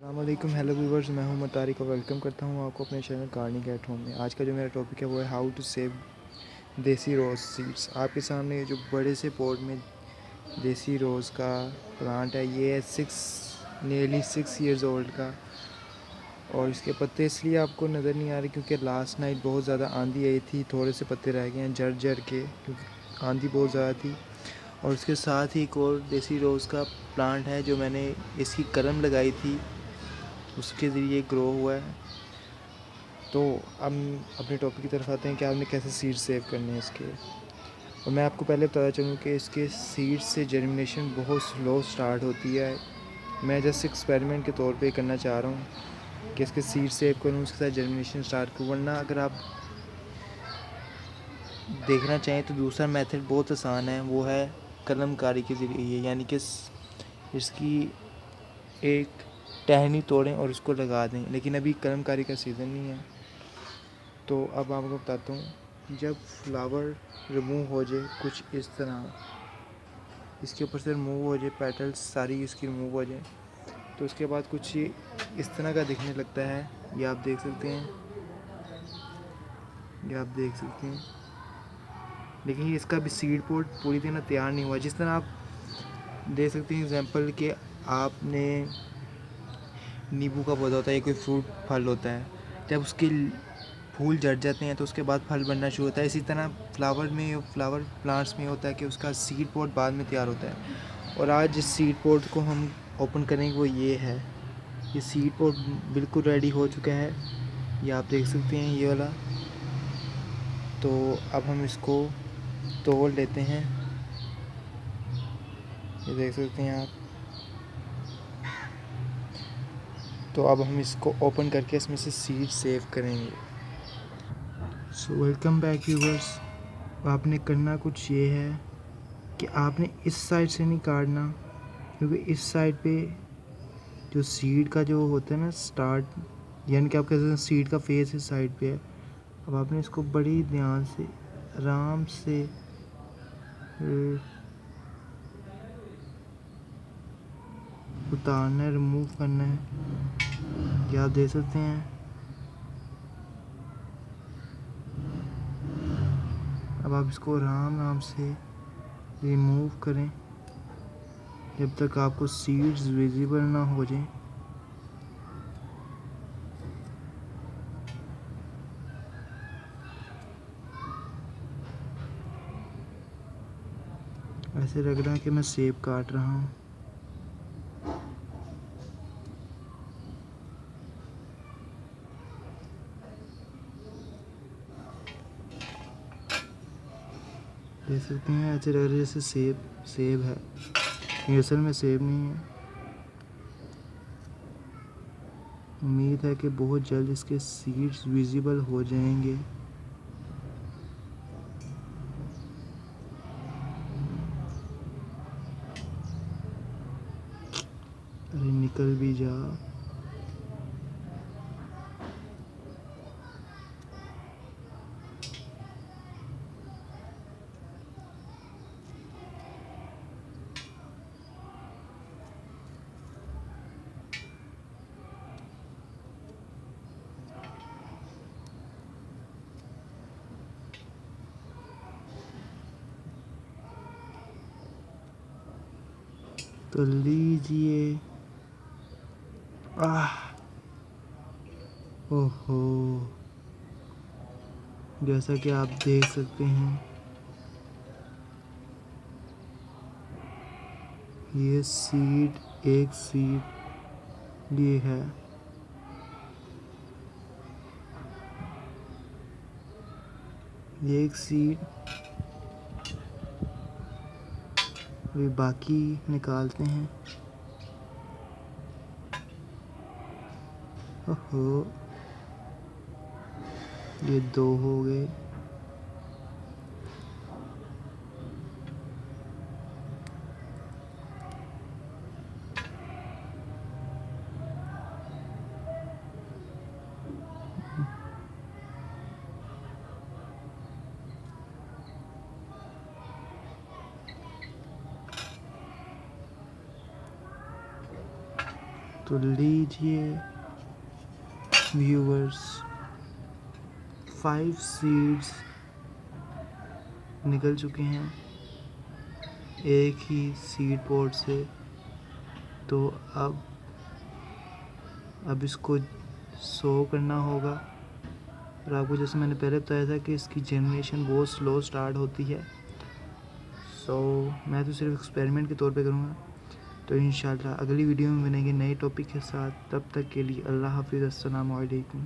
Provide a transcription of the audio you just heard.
अस्सलामुअलैकुम hello viewers, मैं हूं तारिक और वेलकम करता हूं आपको अपने चैनल गार्डनिंग एट होम में। आज का जो मेरा टॉपिक है वो है हाउ टू सेव देसी रोज़ सीड्स। आपके सामने ये जो बड़े से पॉट में देसी रोज़ का प्लांट है, ये है नियरली 6 ईयर्स ओल्ड का। और इसके पत्ते इसलिए आपको नज़र नहीं आ रहे क्योंकि लास्ट नाइट बहुत ज़्यादा आंधी आई थी, थोड़े से पत्ते रह गए हैं जड़ के, क्योंकि आंधी बहुत ज़्यादा थी। और उसके साथ ही एक और देसी रोज़ का प्लांट है जो मैंने इसकी कलम लगाई थी, उसके ज़रिए ग्रो हुआ है। तो हम अपने टॉपिक की तरफ आते हैं कि आपने कैसे सीड सेव करने हैं इसके। और मैं आपको पहले बताना चलूँ कि इसके सीड से जर्मिनेशन बहुत स्लो स्टार्ट होती है। मैं जस्ट एक्सपेरिमेंट के तौर पे करना चाह रहा हूँ कि इसके सीड सेव करूँ, उसके साथ जर्मिनेशन स्टार्ट करूँ। वरना अगर आप देखना चाहें तो दूसरा मेथड बहुत आसान है, वो है कलमकारी के ज़रिए, यानी कि इसकी एक टहनी तोड़ें और उसको लगा दें। लेकिन अभी कलमकारी का सीज़न नहीं है। तो अब आपको बताता हूँ, जब फ्लावर रिमूव हो जाए कुछ इस तरह, इसके ऊपर से रिमूव हो जाए, पेटल्स सारी इसकी रिमूव हो जाए, तो उसके बाद कुछ ये इस तरह का दिखने लगता है। ये आप देख सकते हैं, ये आप देख सकते हैं। लेकिन ये इसका भी सीड पोर्ट पूरी तरह तैयार नहीं हुआ। जिस तरह आप देख सकते हैं एग्जांपल कि आपने नींबू का पौधा होता है, कोई फ्रूट फल होता है, जब उसके फूल झड़ जाते हैं तो उसके बाद फल बनना शुरू होता है। इसी तरह फ्लावर प्लांट्स में होता है कि उसका सीड पोर्ट बाद में तैयार होता है। और आज जिस सीड पोर्ट को हम ओपन करेंगे वो ये है। ये सीड पोर्ट बिल्कुल रेडी हो चुका है, ये आप देख सकते हैं, ये वाला। तो अब हम इसको तोड़ लेते हैं, ये देख सकते हैं आप। तो अब हम इसको ओपन करके इसमें से सीड सेव करेंगे। So welcome back viewers. आपने करना कुछ ये है कि आपने इस साइड से नहीं काटना, क्योंकि इस साइड पे जो सीड का जो होता है ना स्टार्ट, यानी कि आप कह सकते हैं सीड का फेस इस साइड पे है। अब आपने इसको बड़ी ध्यान से आराम से उतारना है, रिमूव करना है। ये आप देख सकते हैं। अब आप इसको आराम आराम से रिमूव करें जब तक आपको सीड्स विजिबल ना हो जाए। ऐसे लग रहा है कि मैं सेब काट रहा हूँ। देख सकते हैं, ऐसे लग रहा है जैसे सेब है, ये असल में सेब नहीं है। उम्मीद है कि बहुत जल्द इसके सीड्स विजिबल हो जाएंगे। अरे निकल भी जा। तो लीजिए। ओहो, जैसा कि आप देख सकते हैं, ये एक सीड ये है। ये एक सीड, अभी बाकी निकालते हैं। ओहो, ये 2 हो गए। तो लीजिए व्यूअर्स, 5 सीड्स निकल चुके हैं एक ही सीड पॉट से। तो अब इसको सो करना होगा। और आपको जैसे मैंने पहले बताया था कि इसकी जनरेशन बहुत स्लो स्टार्ट होती है। मैं तो सिर्फ एक्सपेरिमेंट के तौर पे करूँगा। तो इंशाल्लाह अगली वीडियो में मिलेंगे नए टॉपिक के साथ। तब तक के लिए अल्लाह हाफिज़, अस्सलाम वालेकुम।